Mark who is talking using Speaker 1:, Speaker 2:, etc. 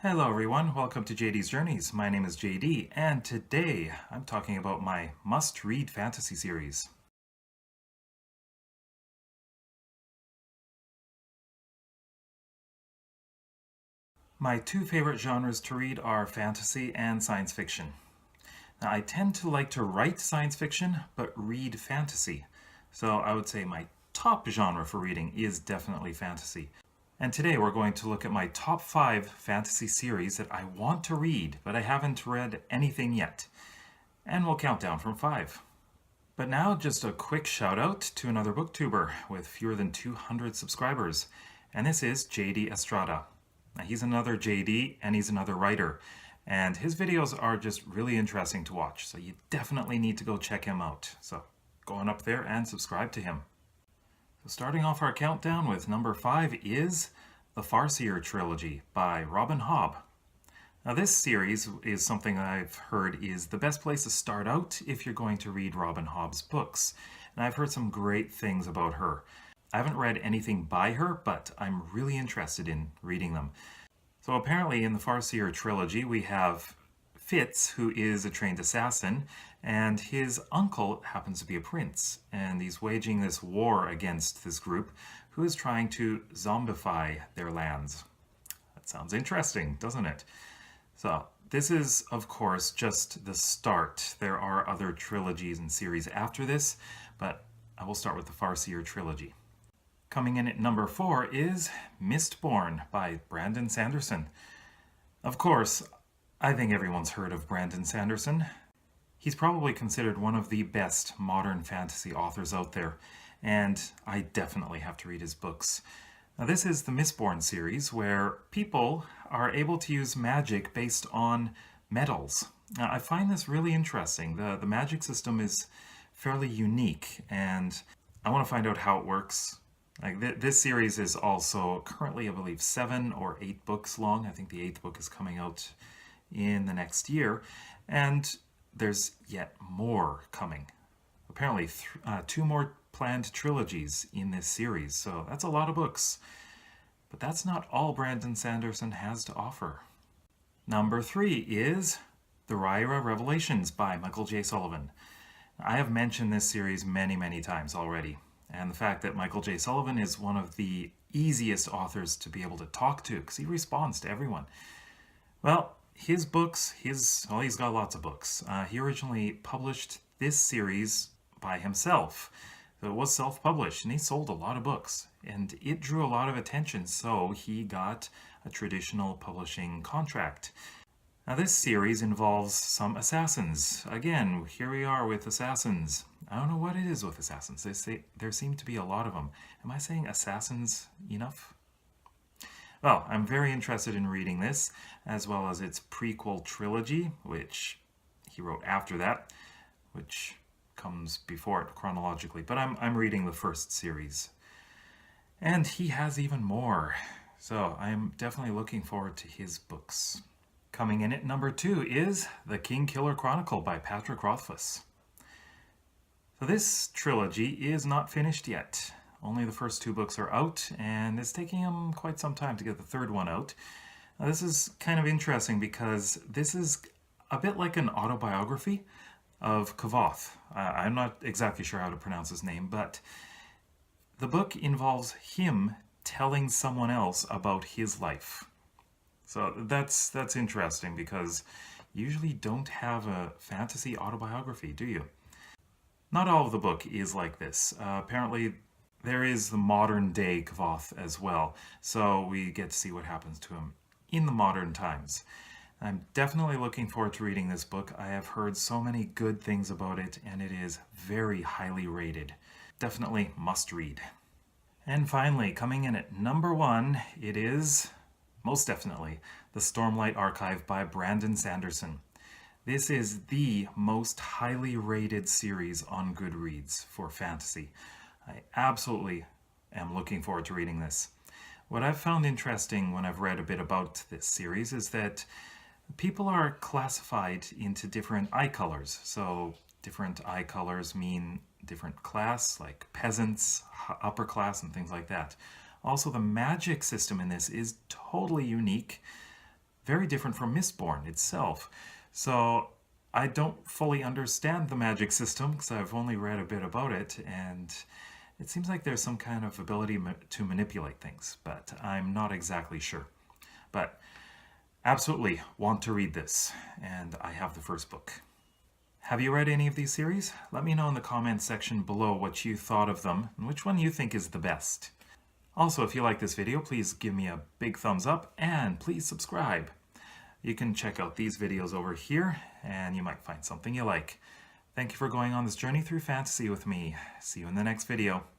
Speaker 1: Hello everyone, welcome to JD's Journeys. My name is JD, and today I'm talking about my must-read fantasy series. My two favorite genres to read are fantasy and science fiction. Now, I tend to like to write science fiction, but read fantasy. So I would say my top genre for reading is definitely fantasy. And today we're going to look at my top 5 fantasy series that I want to read, but I haven't read anything yet. And we'll count down from 5. But now, just a quick shout out to another booktuber with fewer than 200 subscribers, and this is JD Estrada. Now, he's another JD and he's another writer, and his videos are just really interesting to watch, so you definitely need to go check him out. So go on up there and subscribe to him. So starting off our countdown with number 5 is the Farseer Trilogy by Robin Hobb. Now, this series is something I've heard is the best place to start out if you're going to read Robin Hobb's books. And I've heard some great things about her. I haven't read anything by her, but I'm really interested in reading them. So apparently in the Farseer Trilogy, we have Fitz, who is a trained assassin, and his uncle happens to be a prince. And he's waging this war against this group who is trying to zombify their lands. That sounds interesting, doesn't it? So this is, of course, just the start. There are other trilogies and series after this, but I will start with the Farseer Trilogy. Coming in at number 4 is Mistborn by Brandon Sanderson. Of course, I think everyone's heard of Brandon Sanderson. He's probably considered one of the best modern fantasy authors out there, and I definitely have to read his books. Now, this is the Mistborn series where people are able to use magic based on metals. Now, I find this really interesting. The magic system is fairly unique, and I want to find out how it works. This series is also currently, I believe, 7 or 8 books long. I think the 8th book is coming out in the next year, and there's yet more coming. Apparently, 2 more planned trilogies in this series, so that's a lot of books. But that's not all Brandon Sanderson has to offer. Number 3 is the IRA Revelations by Michael J. Sullivan. I have mentioned this series many times already, and the fact that Michael J. Sullivan is one of the easiest authors to be able to talk to, because he responds to everyone. Well, his books, he's got lots of books. He originally published this series by himself. So it was self-published, and he sold a lot of books, and it drew a lot of attention, so he got a traditional publishing contract. Now, this series involves some assassins. Again, here we are with assassins. I don't know what it is with assassins. There seem to be a lot of them. Am I saying assassins enough? Well, I'm very interested in reading this, as well as its prequel trilogy, which he wrote after that, which comes before it chronologically, but I'm reading the first series. And he has even more, so I'm definitely looking forward to his books. Coming in at number 2 is the Kingkiller Chronicle by Patrick Rothfuss. So this trilogy is not finished yet. Only the first 2 books are out, and it's taking him quite some time to get the 3rd one out. Now, this is kind of interesting because this is a bit like an autobiography of Kavoth. I'm not exactly sure how to pronounce his name, but the book involves him telling someone else about his life. So that's interesting because you usually don't have a fantasy autobiography, do you? Not all of the book is like this. Apparently, there is the modern day Kavoth as well, so we get to see what happens to him in the modern times. I'm definitely looking forward to reading this book. I have heard so many good things about it, and it is very highly rated. Definitely must read. And finally, coming in at number 1, it is, most definitely, the Stormlight Archive by Brandon Sanderson. This is the most highly rated series on Goodreads for fantasy. I absolutely am looking forward to reading this. What I've found interesting when I've read a bit about this series is that people are classified into different eye colors. So different eye colors mean different class, like peasants, upper class, and things like that. Also, the magic system in this is totally unique. very different from Mistborn itself. So I don't fully understand the magic system because I've only read a bit about it, and it seems like there's some kind of ability to manipulate things, but I'm not exactly sure. But absolutely want to read this, and I have the first book. Have you read any of these series? Let me know in the comments section below what you thought of them and which one you think is the best. Also, if you like this video, please give me a big thumbs up and please subscribe. You can check out these videos over here and you might find something you like. Thank you for going on this journey through fantasy with me. See you in the next video.